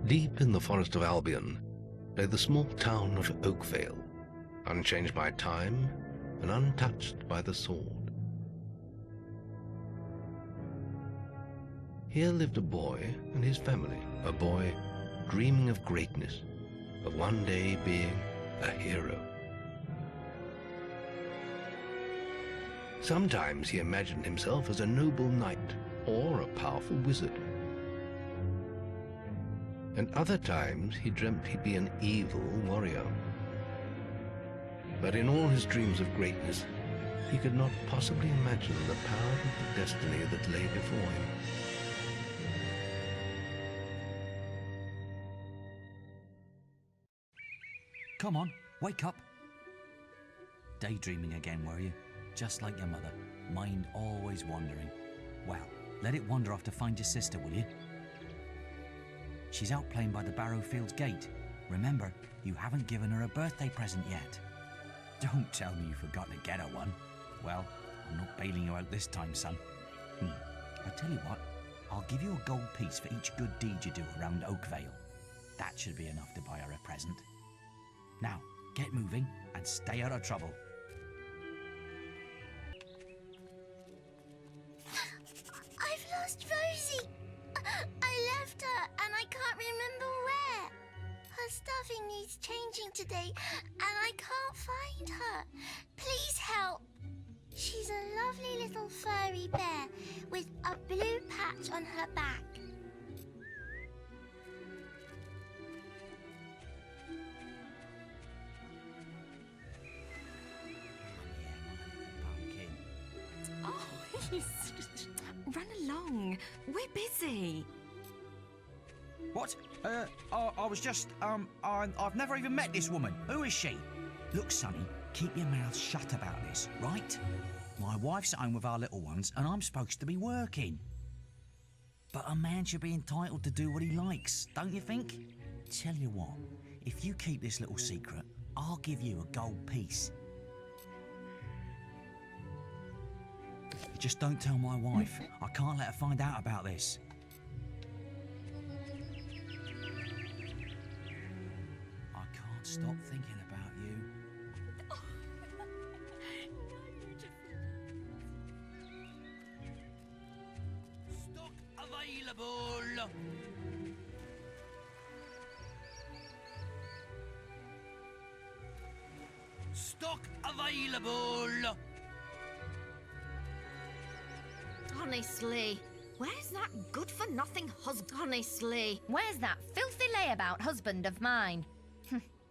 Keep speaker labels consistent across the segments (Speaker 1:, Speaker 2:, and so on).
Speaker 1: Deep in the forest of Albion lay the small town of Oakvale, unchanged by time and untouched by the sword. Here lived a boy and his family, a boy dreaming of greatness, of one day being a hero. Sometimes he imagined himself as a noble knight or a powerful wizard. And other times he dreamt he'd be an evil warrior. But in all his dreams of greatness, he could not possibly imagine the power of the destiny that lay before him.
Speaker 2: Come on, wake up. Daydreaming again, were you? Just like your mother, mind always wandering. Well, let it wander off to find your sister, will you? She's out playing by the Barrowfields gate. Remember, you haven't given her a birthday present yet. Don't tell me you forgot to get her one. Well, I'm not bailing you out this time, son. I tell you what, I'll give you a gold piece for each good deed you do around Oakvale. That should be enough to buy her a present. Now, get moving and stay out of trouble.
Speaker 3: I've lost Rosie. I left her and I can't remember where. Her stuffing needs changing today and I can't find her. Please help. She's a lovely little furry bear with a blue patch on her back.
Speaker 4: Oh, run along. We're busy.
Speaker 2: What? I was just, I've never even met this woman. Who is she? Look, Sonny, keep your mouth shut about this, right? My wife's at home with our little ones, and I'm supposed to be working. But a man should be entitled to do what he likes, don't you think? Tell you what, if you keep this little secret, I'll give you a gold piece. Just don't tell my wife. I can't let her find out about this. I can't stop thinking about you. Stock available. Stock available.
Speaker 4: Honestly, where's that good-for-nothing husband? Honestly,
Speaker 5: Where's that filthy layabout husband of mine?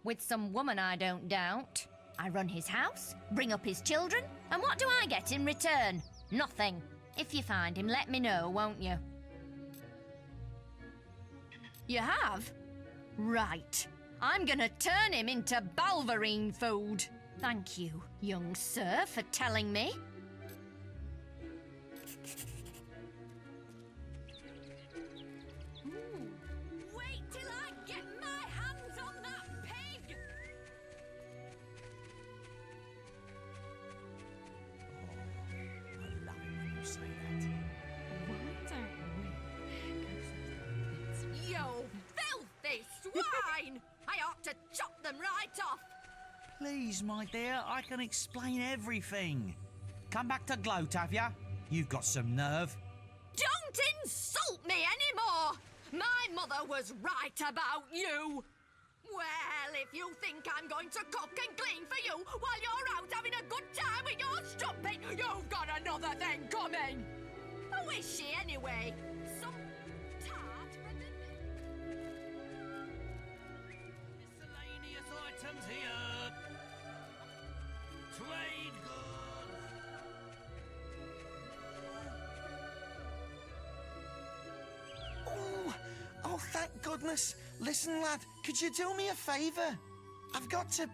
Speaker 5: With some woman, I don't doubt. I run his house, bring up his children, and what do I get in return? Nothing. If you find him, let me know, won't you? You have? Right. I'm gonna turn him into balverine food. Thank you, young sir, for telling me.
Speaker 4: wait till I get my hands on that pig!
Speaker 2: I love it when you say that.
Speaker 4: Why don't we? You filthy swine! I ought to chop them right off!
Speaker 2: Please, my dear, I can explain everything. Come back to gloat, have ya? You've got some nerve.
Speaker 4: Don't insult me anymore! My mother was right about you! Well, if you think I'm going to cook and clean for you while you're out having a good time with your strumpet, you've got another thing coming! Who is she anyway? Some tart
Speaker 2: Miscellaneous items here. Trade goods.
Speaker 6: Oh, thank goodness. Listen, lad, could you do me a favour? I've got to,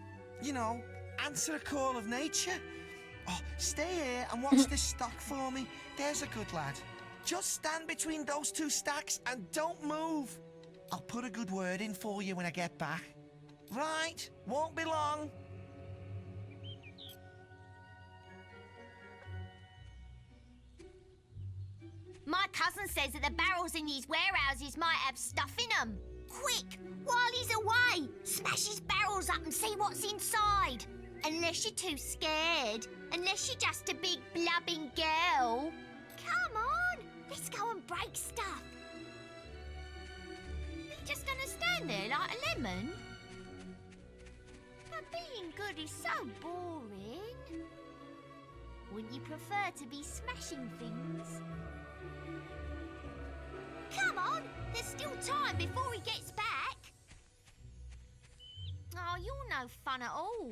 Speaker 6: answer a call of nature. Oh, stay here and watch this stock for me. There's a good lad. Just stand between those two stacks and don't move. I'll put a good word in for you when I get back. Right, won't be long.
Speaker 3: My cousin says that the barrels in these warehouses might have stuff in them. Quick, while he's away, smash his barrels up and see what's inside. Unless you're too scared. Unless you're just a big blubbing girl. Come on, let's go and break stuff. You're just gonna stand there like a lemon? But being good is so boring. Wouldn't you prefer to be smashing things? Come on, there's still time before he gets back. Oh, you're no fun at all.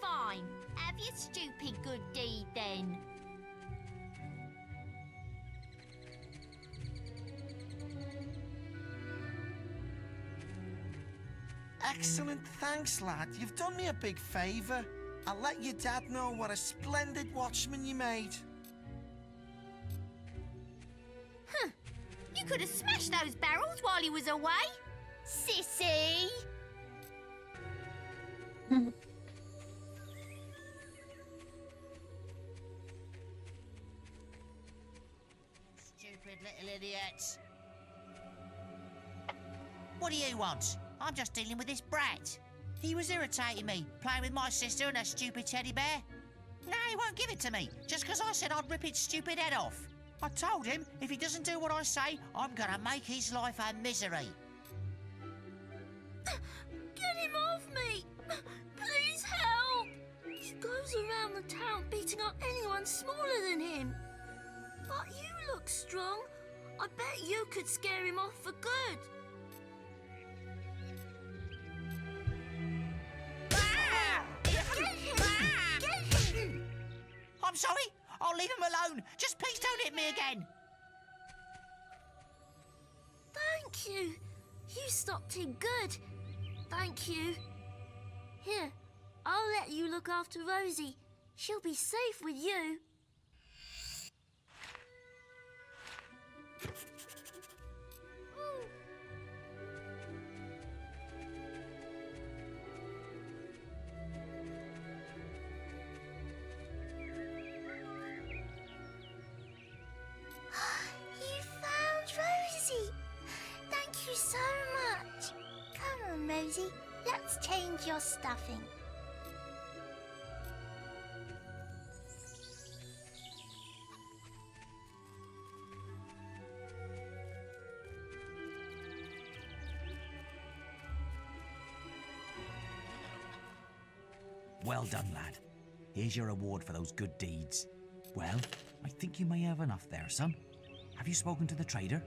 Speaker 3: Fine, have your stupid good deed then.
Speaker 6: Excellent, thanks, lad. You've done me a big favour. I'll let your dad know what a splendid watchman you made.
Speaker 3: Huh. You could have smashed those barrels while he was away. Sissy!
Speaker 7: Stupid little idiots. What do you want? I'm just dealing with this brat. He was irritating me, playing with my sister and her stupid teddy bear. No, he won't give it to me, just because I said I'd rip its stupid head off. I told him if he doesn't do what I say, I'm gonna make his life a misery.
Speaker 3: Get him off me! Please help! He goes around the town beating up anyone smaller than him. But you look strong. I bet you could scare him off for good. Get him!
Speaker 7: I'm sorry, I'll leave him alone. Just please don't hit me again.
Speaker 3: Thank you. You stopped him good. Thank you. Here, I'll let you look after Rosie. She'll be safe with you. You found Rosie. Thank you so much. Come on, Rosie. Let's change your stuffing.
Speaker 2: Well done, lad. Here's your reward for those good deeds. Well, I think you may have enough there, son. Have you spoken to the trader?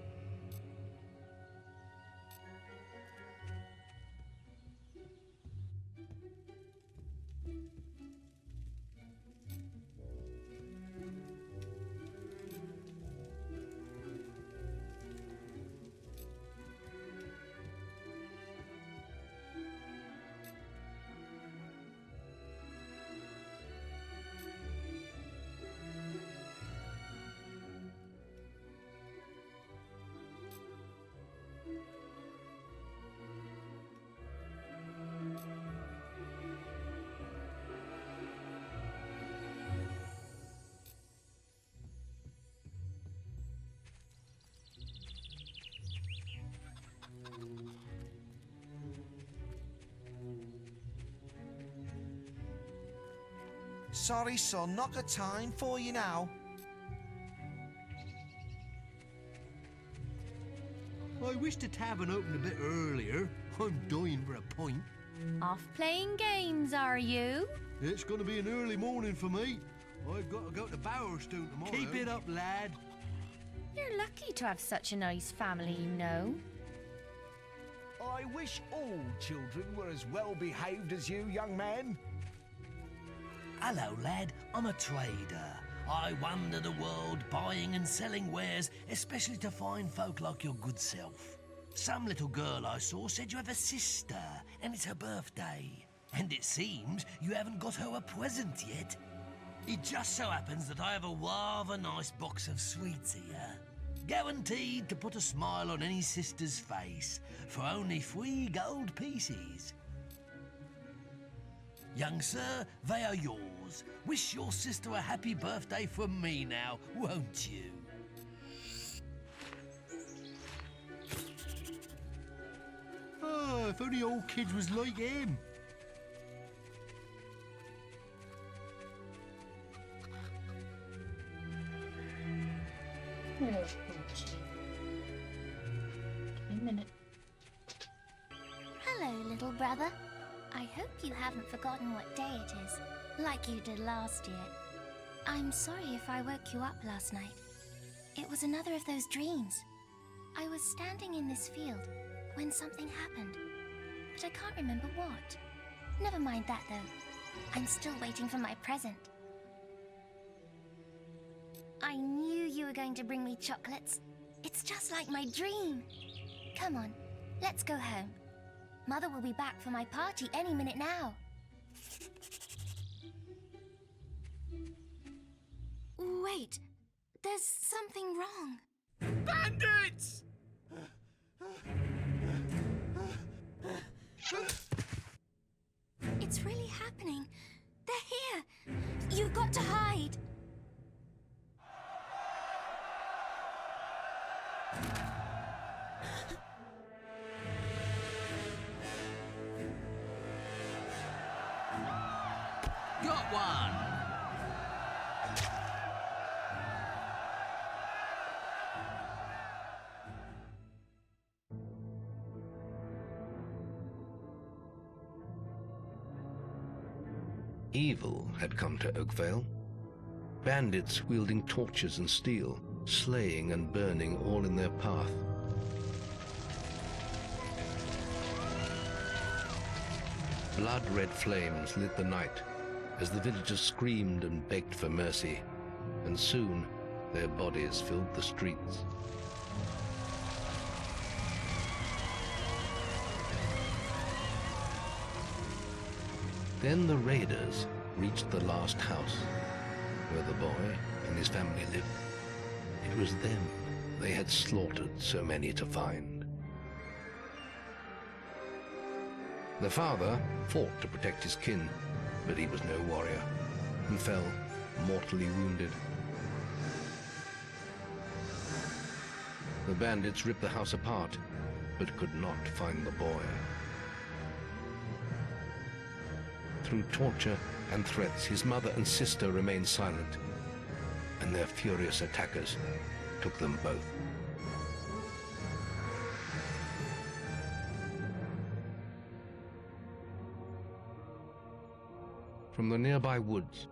Speaker 6: Sorry, son, not got time for you now.
Speaker 8: I wish the tavern opened a bit earlier. I'm dying for a pint.
Speaker 5: Off playing games, are you?
Speaker 8: It's going to be an early morning for me. I've got to go to Bowerstone tomorrow. Keep it up, lad.
Speaker 5: You're lucky to have such a nice family, you know.
Speaker 9: I wish all children were as well behaved as you, young man.
Speaker 10: Hello, lad. I'm a trader. I wander the world buying and selling wares, especially to fine folk like your good self. Some little girl I saw said you have a sister, and it's her birthday. And it seems you haven't got her a present yet. It just so happens that I have a rather nice box of sweets here. Guaranteed to put a smile on any sister's face, for only 3 gold pieces. Young sir, they are yours. Wish your sister a happy birthday from me now, won't you?
Speaker 8: Oh, if only old kids was like him.
Speaker 11: Wait a minute.
Speaker 3: Hello, little brother. I hope you haven't forgotten what day it is, like you did last year. I'm sorry if I woke you up last night. It was another of those dreams. I was standing in this field when something happened, but I can't remember what. Never mind that, though. I'm still waiting for my present. I knew you were going to bring me chocolates. It's just like my dream. Come on, let's go home. Mother will be back for my party any minute now. Wait, there's something wrong.
Speaker 9: Bandits!
Speaker 3: It's really happening. They're here. You've got to hide.
Speaker 2: Got one!
Speaker 1: Evil had come to Oakvale. Bandits wielding torches and steel, slaying and burning all in their path. Blood-red flames lit the night as the villagers screamed and begged for mercy, and soon their bodies filled the streets. Then the raiders reached the last house, where the boy and his family lived. It was them they had slaughtered so many to find. The father fought to protect his kin, but he was no warrior, and fell mortally wounded. The bandits ripped the house apart, but could not find the boy. Through torture and threats, his mother and sister remained silent, and their furious attackers took them both. From the nearby woods,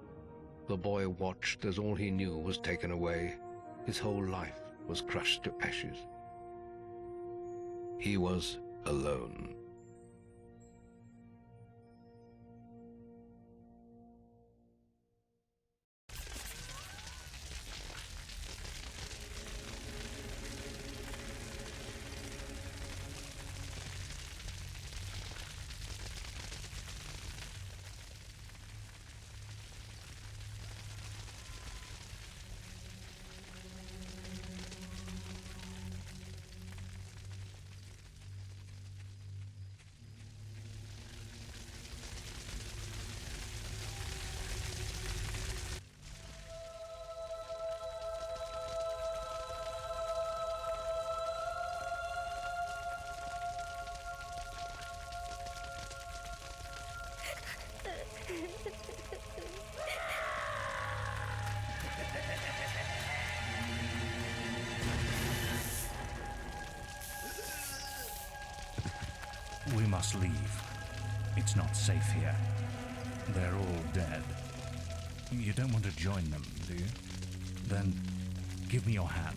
Speaker 1: the boy watched as all he knew was taken away. His whole life was crushed to ashes. He was alone.
Speaker 12: We must leave. It's not safe here. They're all dead. You don't want to join them, do you? Then give me your hand.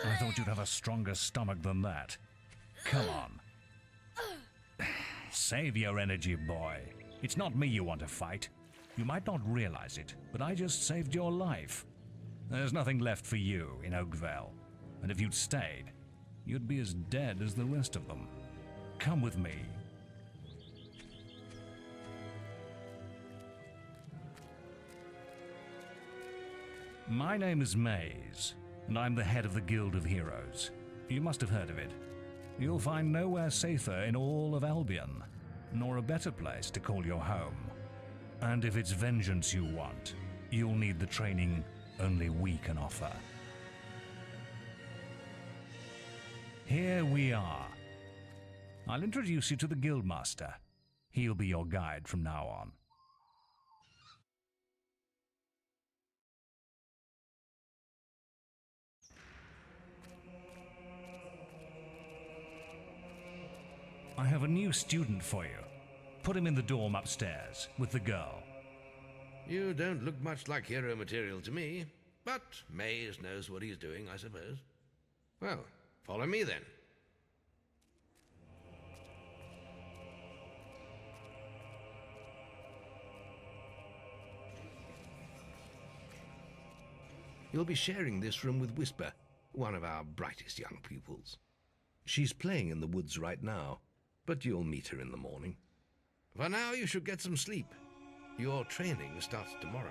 Speaker 12: I thought you'd have a stronger stomach than that. Come on. Save your energy, boy. It's not me you want to fight. You might not realize it, but I just saved your life. There's nothing left for you in Oakvale. And if you'd stayed, you'd be as dead as the rest of them. Come with me. My name is Maze, and I'm the head of the Guild of Heroes. You must have heard of it. You'll find nowhere safer in all of Albion, nor a better place to call your home. And if it's vengeance you want, you'll need the training only we can offer. Here we are. I'll introduce you to the Guildmaster. He'll be your guide from now on. I have a new student for you. Put him in the dorm upstairs, with the girl.
Speaker 1: You don't look much like hero material to me, but Maze knows what he's doing, I suppose. Well, follow me then. You'll be sharing this room with Whisper, one of our brightest young pupils. She's playing in the woods right now, but you'll meet her in the morning. For now, you should get some sleep. Your training starts tomorrow.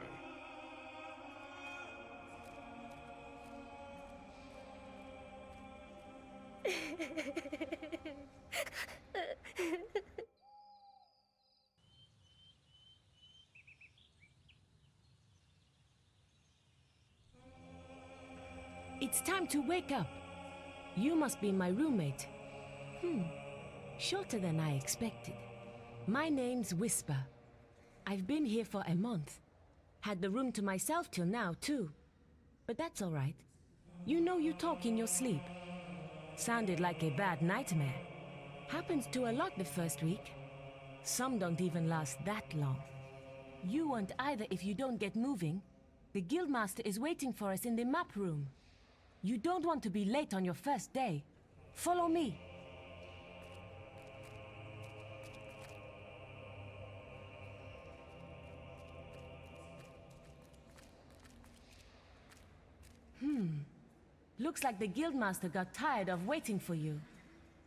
Speaker 11: It's time to wake up. You must be my roommate. Shorter than I expected. My name's Whisper. I've been here for a month. Had the room to myself till now, too. But that's all right. You know you talk in your sleep. Sounded like a bad nightmare. Happens to a lot the first week. Some don't even last that long. You won't either if you don't get moving. The Guildmaster is waiting for us in the map room. You don't want to be late on your first day. Follow me. Looks like the Guildmaster got tired of waiting for you.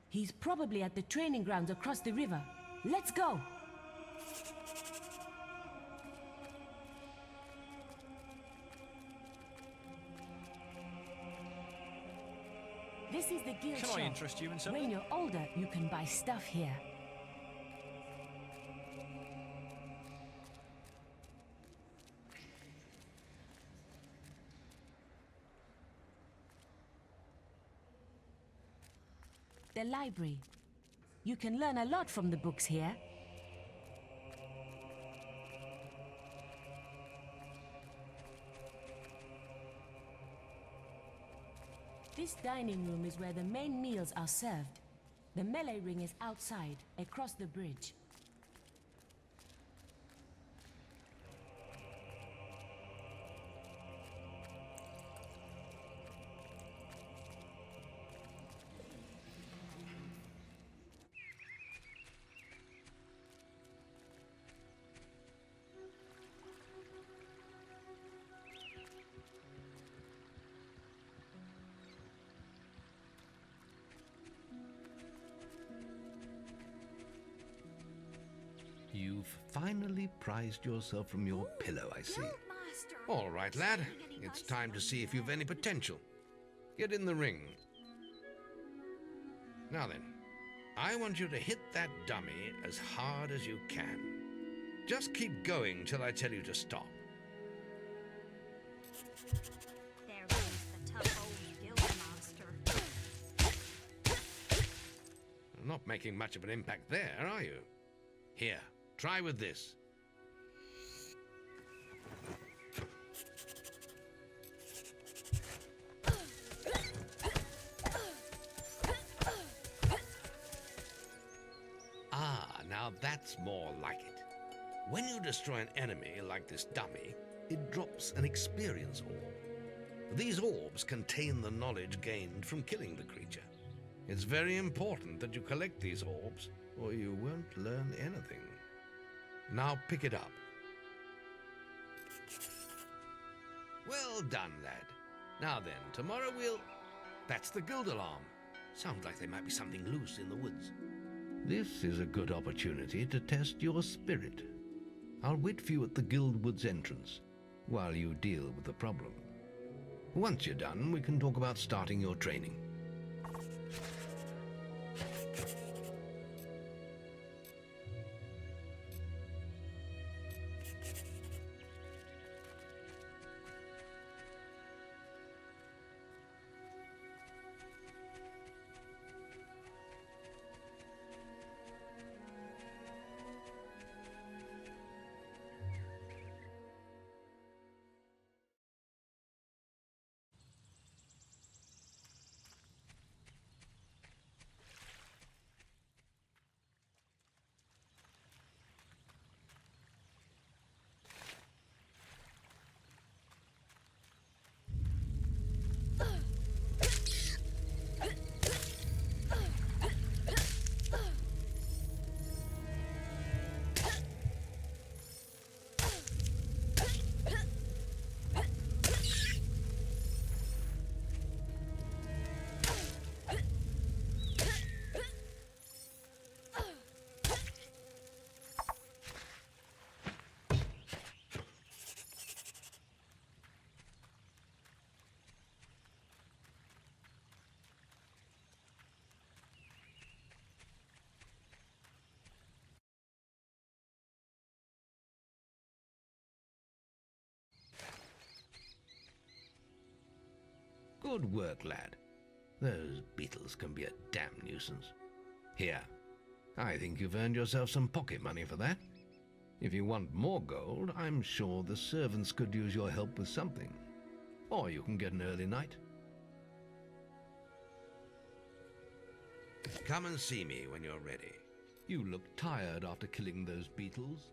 Speaker 11: He's probably at the training grounds across the river. Let's go! This is the guild shop.
Speaker 13: Can I interest you in something?
Speaker 11: When you're older, you can buy stuff here. The library. You can learn a lot from the books here. This dining room is where the main meals are served. The melee ring is outside, across the bridge.
Speaker 1: You've finally prized yourself from your pillow, I see. All right, lad. It's time to see if you've any potential. Get in the ring. Now then, I want you to hit that dummy as hard as you can. Just keep going till I tell you to stop.
Speaker 4: There goes the tough old Guildmaster.
Speaker 1: Not making much of an impact there, are you? Here, try with this. Now that's more like it. When you destroy an enemy like this dummy, it drops an experience orb. These orbs contain the knowledge gained from killing the creature. It's very important that you collect these orbs, or you won't learn anything. Now pick it up. Well done, lad. Now then, tomorrow we'll... That's the guild alarm. Sounds like there might be something loose in the woods. This is a good opportunity to test your spirit. I'll wait for you at the guild woods entrance while you deal with the problem. Once you're done, we can talk about starting your training. Good work, lad. Those beetles can be a damn nuisance. Here, I think you've earned yourself some pocket money for that. If you want more gold, I'm sure the servants could use your help with something. Or you can get an early night. Come and see me when you're ready. You look tired after killing those beetles.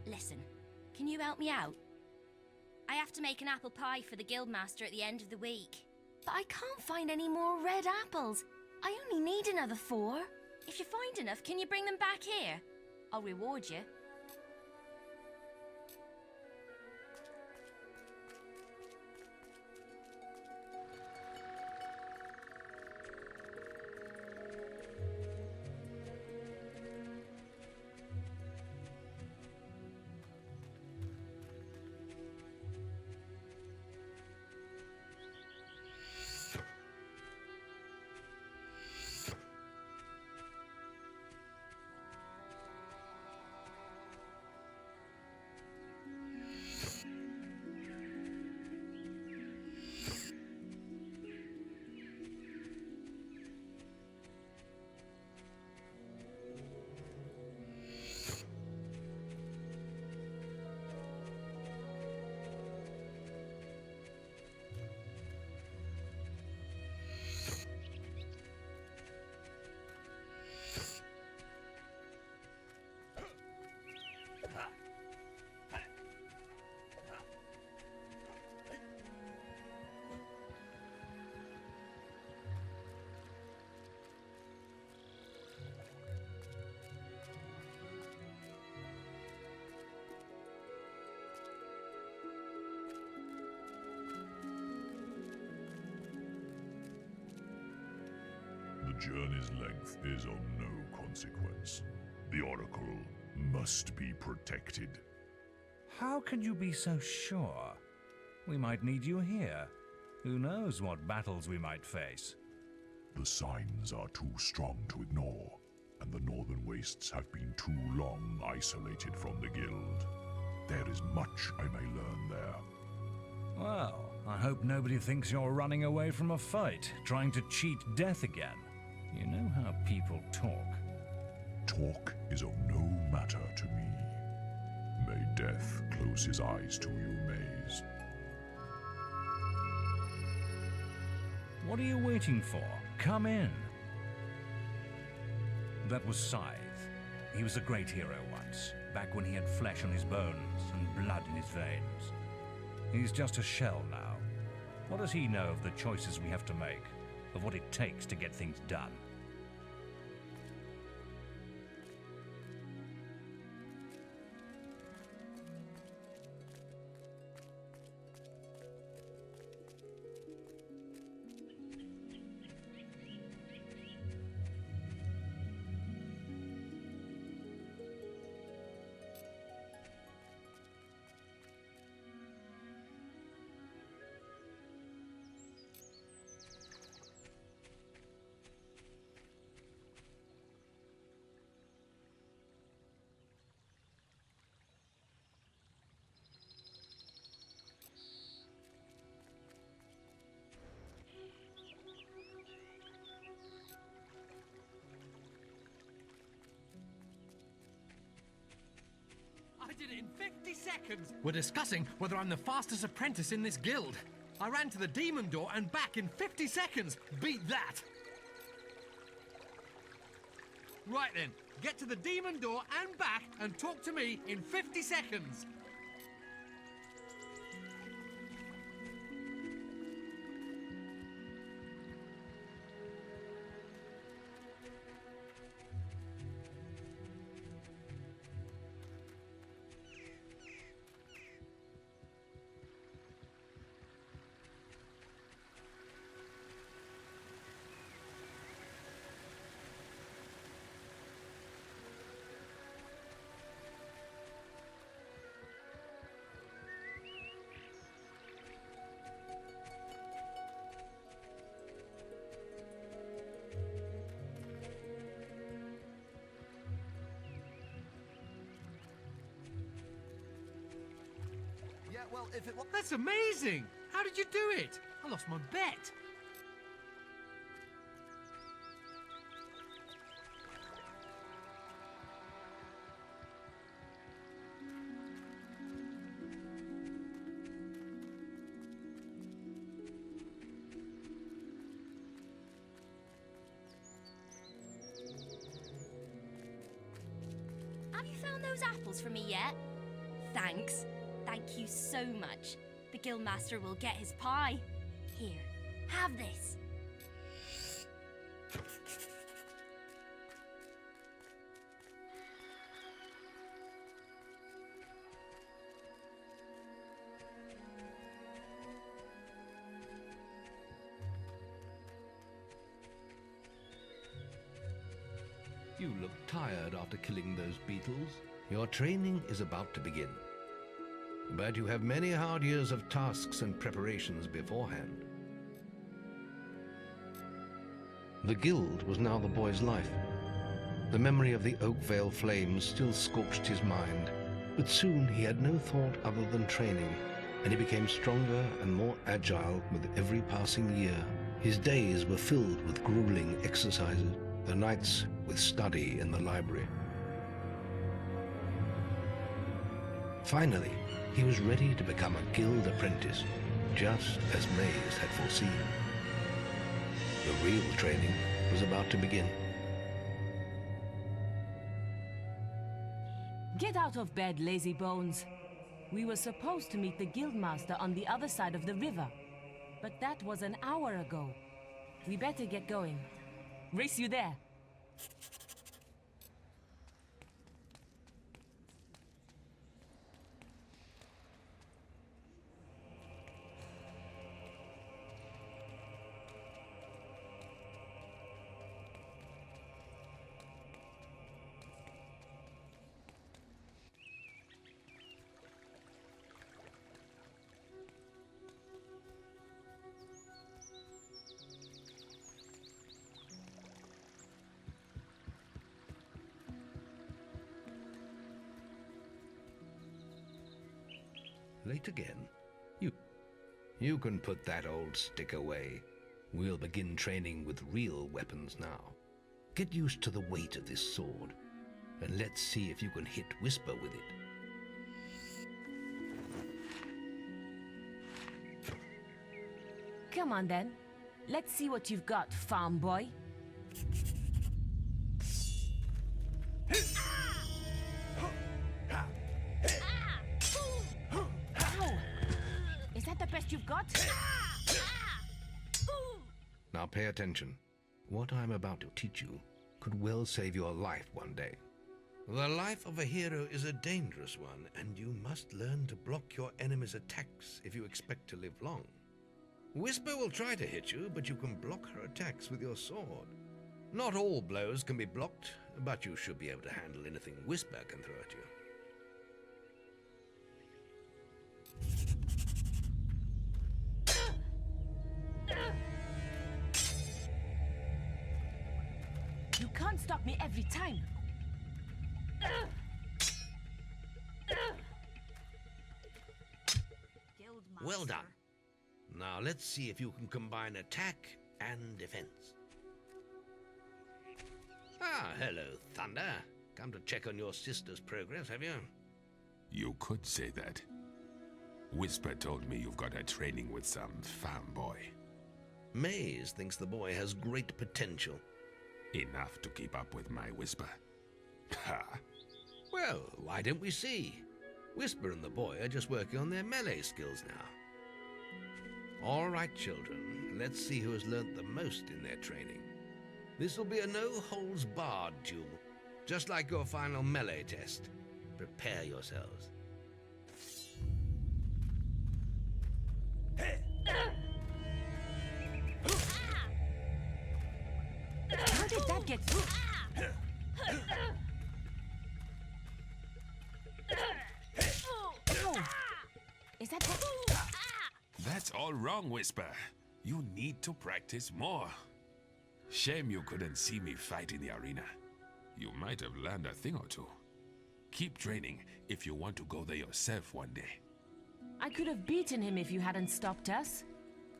Speaker 5: Listen, can you help me out? I have to make an apple pie for the guildmaster at the end of the week. But I can't find any more red apples. I only need another 4. If you find enough, can you bring them back here? I'll reward you.
Speaker 13: The journey's length is of no consequence. The Oracle must be protected.
Speaker 12: How can you be so sure? We might need you here. Who knows what battles we might face?
Speaker 13: The signs are too strong to ignore, and the Northern Wastes have been too long isolated from the Guild. There is much I may learn there.
Speaker 12: Well, I hope nobody thinks you're running away from a fight, trying to cheat death again. You know how people talk.
Speaker 13: Talk is of no matter to me. May death close his eyes to you, Maze.
Speaker 12: What are you waiting for? Come in. That was Scythe. He was a great hero once, back when he had flesh on his bones and blood in his veins. He's just a shell now. What does he know of the choices we have to make? of what it takes to get things done.
Speaker 14: I did it in 50 seconds! We're discussing whether I'm the fastest apprentice in this guild. I ran to the demon door and back in 50 seconds! Beat that! Right then, get to the demon door and back and talk to me in 50 seconds!
Speaker 6: Well, if it was...
Speaker 14: That's amazing! How did you do it? I lost my bet.
Speaker 5: Have you found those apples for me yet? Thanks. Thank you so much. The Guildmaster will get his pie. Here, have this.
Speaker 1: You look tired after killing those beetles. Your training is about to begin. But you have many hard years of tasks and preparations beforehand. The guild was now the boy's life. The memory of the Oakvale flames still scorched his mind, but soon he had no thought other than training, and he became stronger and more agile with every passing year. His days were filled with grueling exercises, the nights with study in the library. Finally, he was ready to become a guild apprentice, just as Maze had foreseen. The real training was about to begin.
Speaker 11: Get out of bed, lazy bones. We were supposed to meet the Guildmaster on the other side of the river, but that was an hour ago. We better get going. Race you there.
Speaker 1: Late again? You can put that old stick away. We'll begin training with real weapons now. Get used to the weight of this sword, and let's see if you can hit Whisper with it.
Speaker 11: Come on then. Let's see what you've got, farm boy. Is that the best you've got?
Speaker 1: Now Now pay attention. What I'm about to teach you could well save your life one day. The life of a hero is a dangerous one, and you must learn to block your enemy's attacks if you expect to live long. Whisper will try to hit you, but you can block her attacks with your sword. Not all blows can be blocked, but you should be able to handle anything Whisper can throw at you.
Speaker 11: You can't stop me every time.
Speaker 1: Well done. Now let's see if you can combine attack and defense. Ah, hello, Thunder. Come to check on your sister's progress, have you?
Speaker 15: You could say that. Whisper told me you've got her training with some farm boy.
Speaker 1: Maze thinks the boy has great potential.
Speaker 15: Enough to keep up with my Whisper. Ha!
Speaker 1: Well, why don't we see? Whisper and the boy are just working on their melee skills now. All right, children, let's see who has learnt the most in their training. This will be a no-holds-barred duel, just like your final melee test. Prepare yourselves.
Speaker 11: How did that get... Oh. Is that...
Speaker 15: That's all wrong, Whisper. You need to practice more. Shame you couldn't see me fight in the arena. You might have learned a thing or two. Keep training if you want to go there yourself one day.
Speaker 11: I could have beaten him if you hadn't stopped us.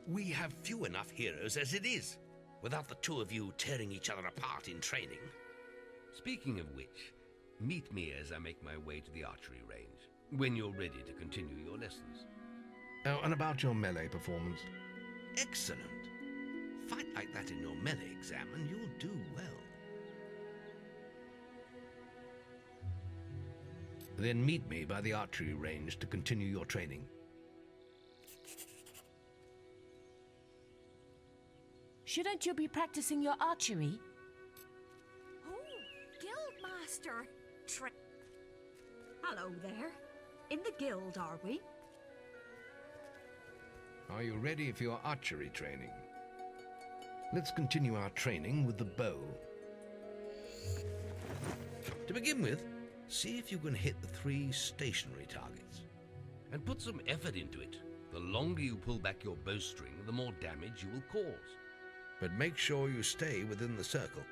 Speaker 1: We have few enough heroes as it is, without the two of you tearing each other apart in training. Speaking of which, meet me as I make my way to the archery range, when you're ready to continue your lessons. Oh, and about your melee performance. Excellent. Fight like that in your melee exam and you'll do well. Then meet me by the archery range to continue your training.
Speaker 11: Shouldn't you be practicing your archery?
Speaker 4: Oh, Guildmaster. Hello there. In the guild, are we?
Speaker 1: Are you ready for your archery training? Let's continue our training with the bow. To begin with, see if you can hit the 3 stationary targets. And put some effort into it. The longer you pull back your bowstring, the more damage you will cause. But make sure you stay within the circle.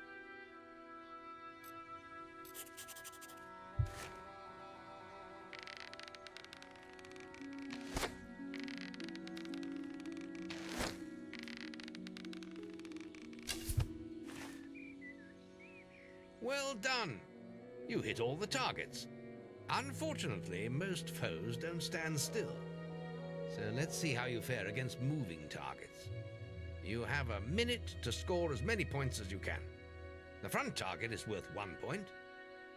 Speaker 1: Well done! You hit all the targets. Unfortunately, most foes don't stand still. So let's see how you fare against moving targets. You have a minute to score as many points as you can. The front target is worth 1 point,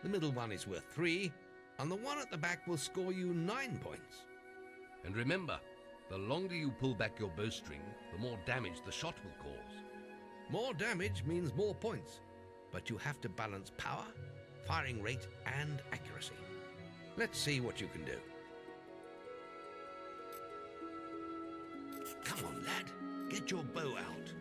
Speaker 1: the middle one is worth 3, and the one at the back will score you 9 points. And remember, the longer you pull back your bowstring, the more damage the shot will cause. More damage means more points, but you have to balance power, firing rate, and accuracy. Let's see what you can do. Come on, lad. Get your bow out.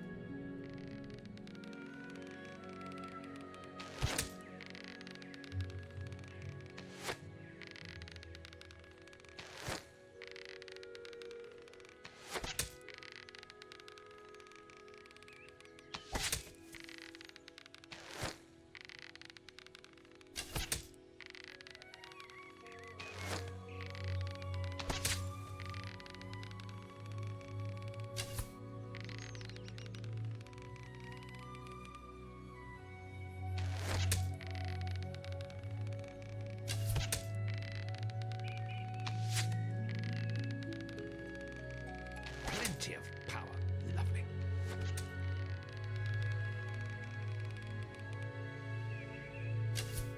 Speaker 1: Plenty of power. Lovely.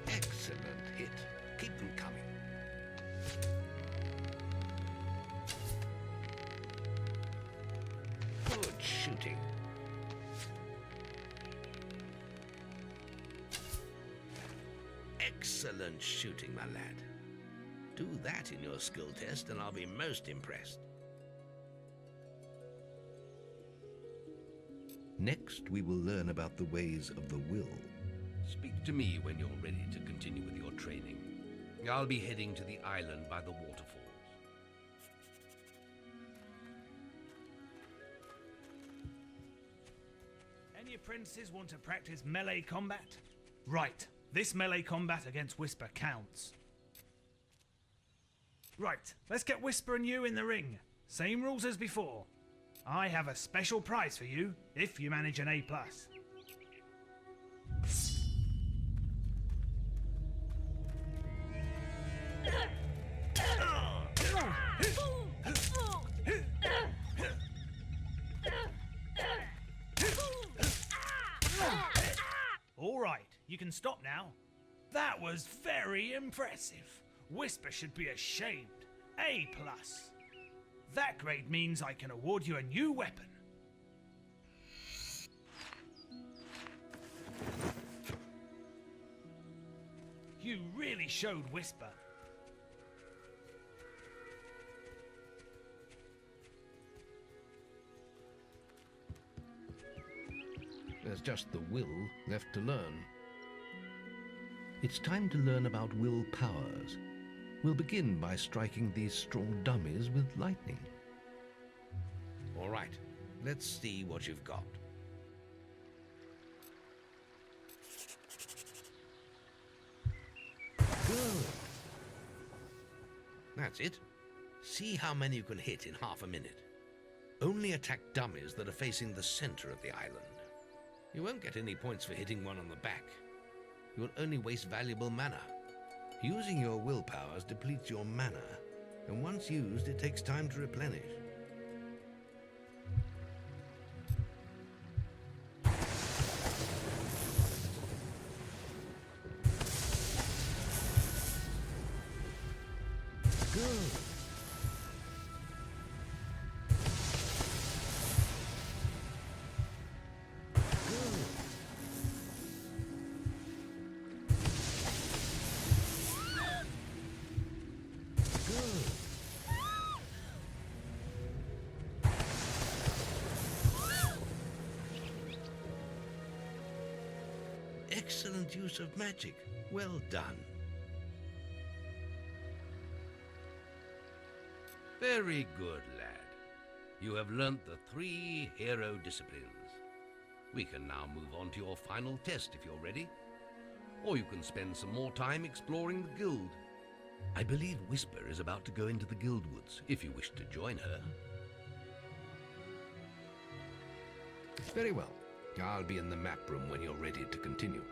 Speaker 1: Excellent hit. Keep them coming. Good shooting. Excellent shooting, my lad. Do that in your skill test and I'll be most impressed. Next, we will learn about the ways of the will. Speak to me when you're ready to continue with your training. I'll be heading to the island by the waterfalls.
Speaker 16: Any apprentices want to practice melee combat? Right, this melee combat against Whisper counts. Right, let's get Whisper and you in the ring. Same rules as before. I have a special prize for you if you manage an A+. All right, you can stop now. That was very impressive. Whisper should be ashamed. A+. That grade means I can award you a new weapon. You really showed Whisper.
Speaker 1: There's just the will left to learn. It's time to learn about will powers. We'll begin by striking these strong dummies with lightning. All right, let's see what you've got. Good. That's it. See how many you can hit in half a minute. Only attack dummies that are facing the center of the island. You won't get any points for hitting one on the back. You'll only waste valuable mana. Using your will powers depletes your mana, and once used, it takes time to replenish. Good. Excellent use of magic. Well done. Very good, lad. You have learnt the 3 hero disciplines. We can now move on to your final test if you're ready. Or you can spend some more time exploring the guild. I believe Whisper is about to go into the guild woods, if you wish to join her. Very well. I'll be in the map room when you're ready to continue.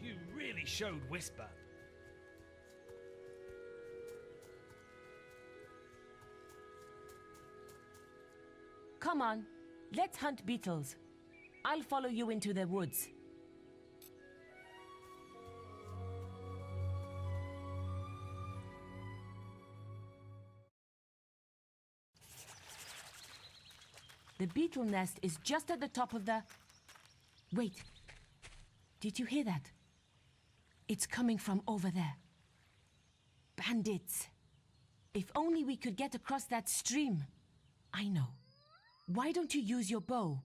Speaker 16: You really showed Whisper.
Speaker 11: Come on, let's hunt beetles. I'll follow you into the woods. The beetle nest is just at the top of the... Wait. Did you hear that? It's coming from over there. Bandits. If only we could get across that stream. I know. Why don't you use your bow?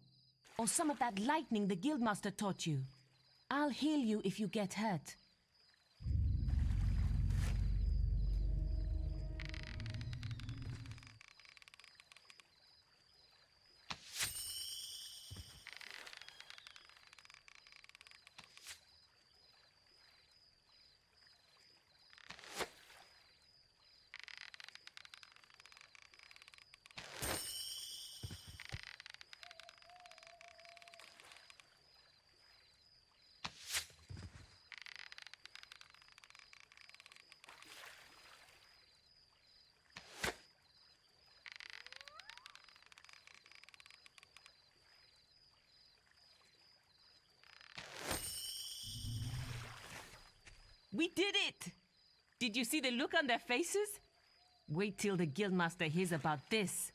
Speaker 11: Or some of that lightning the guildmaster taught you? I'll heal you if you get hurt. We did it! Did you see the look on their faces? Wait till the guildmaster hears about this.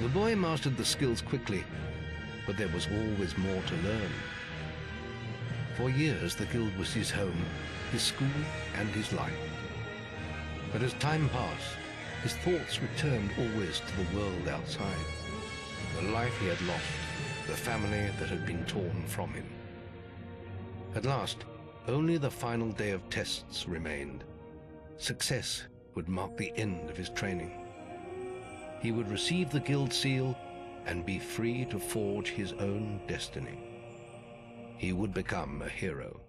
Speaker 1: The boy mastered the skills quickly, but there was always more to learn. For years, the guild was his home, his school, and his life. But as time passed, his thoughts returned always to the world outside, the life he had lost, the family that had been torn from him. At last, only the final day of tests remained. Success would mark the end of his training. He would receive the guild seal and be free to forge his own destiny. He would become a hero.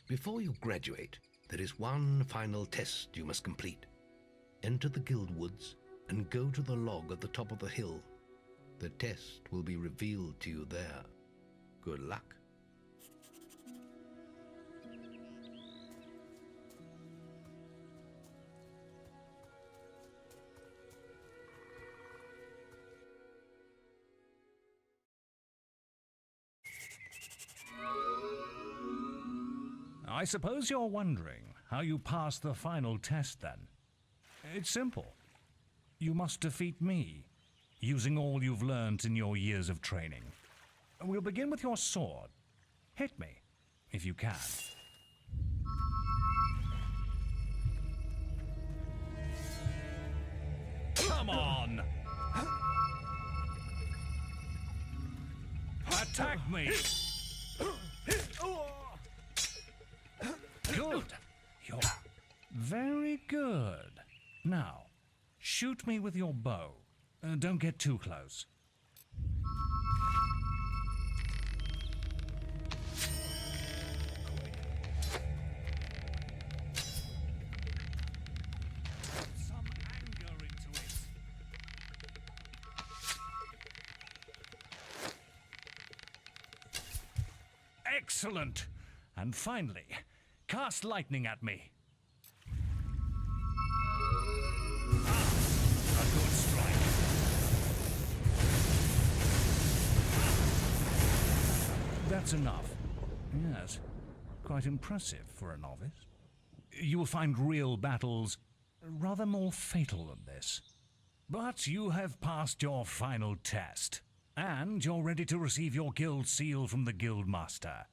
Speaker 1: Before you graduate, there is one final test you must complete. Enter the guild woods and go to the log at the top of the hill. The test will be revealed to you there. Good luck.
Speaker 12: I suppose you're wondering how you pass the final test then. It's simple. You must defeat me, using all you've learned in your years of training. We'll begin with your sword. Hit me, if you can. Come on! Attack me! Good. You're very good. Now, shoot me with your bow. Don't get too close. Some anger into it. Excellent. And finally, cast lightning at me. A good strike. That's enough. Yes, quite impressive for a novice. You will find real battles rather more fatal than this. But you have passed your final test, and you're ready to receive your guild seal from the guild master.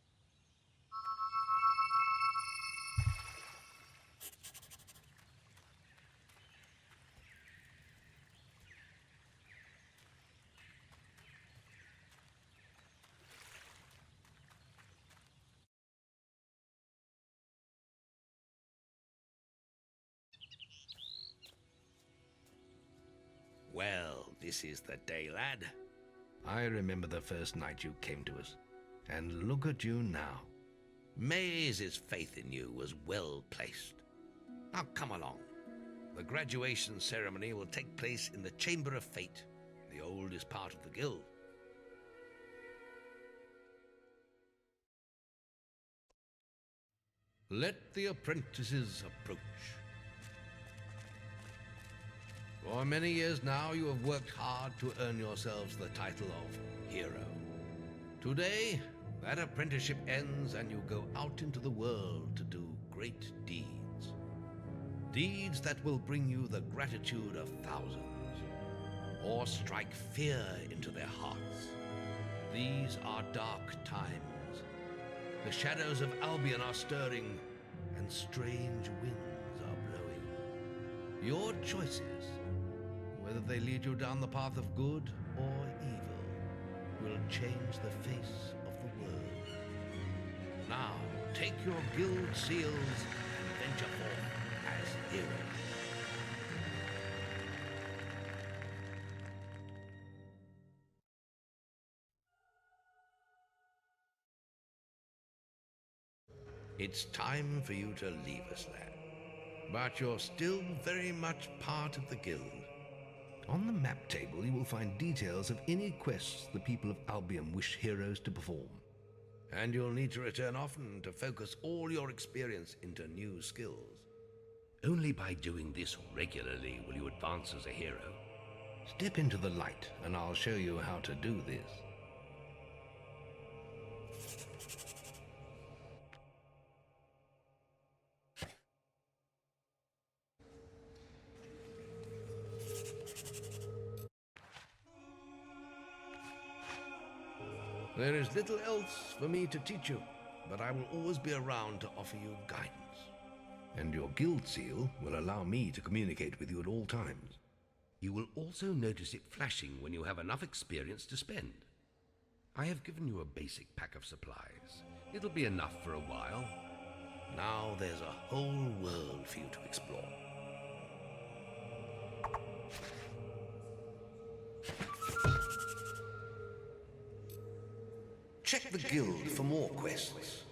Speaker 1: Well, this is the day, lad. I remember the first night you came to us, and look at you now. Maze's faith in you was well placed. Now come along. The graduation ceremony will take place in the Chamber of Fate, the oldest part of the guild. Let the apprentices approach. For many years now, you have worked hard to earn yourselves the title of hero. Today, that apprenticeship ends and you go out into the world to do great deeds. Deeds that will bring you the gratitude of thousands, or strike fear into their hearts. These are dark times. The shadows of Albion are stirring, and strange winds are blowing. Your choices, whether they lead you down the path of good or evil, will change the face of the world. Now, take your guild seals and venture forth as heroes. It's time for you to leave us, lad. But you're still very much part of the guild. On the map table, you will find details of any quests the people of Albion wish heroes to perform. And you'll need to return often to focus all your experience into new skills. Only by doing this regularly will you advance as a hero. Step into the light, and I'll show you how to do this. There is little else for me to teach you, but I will always be around to offer you guidance. And your guild seal will allow me to communicate with you at all times. You will also notice it flashing when you have enough experience to spend. I have given you a basic pack of supplies. It'll be enough for a while. Now there's a whole world for you to explore. Check the guild for more quests.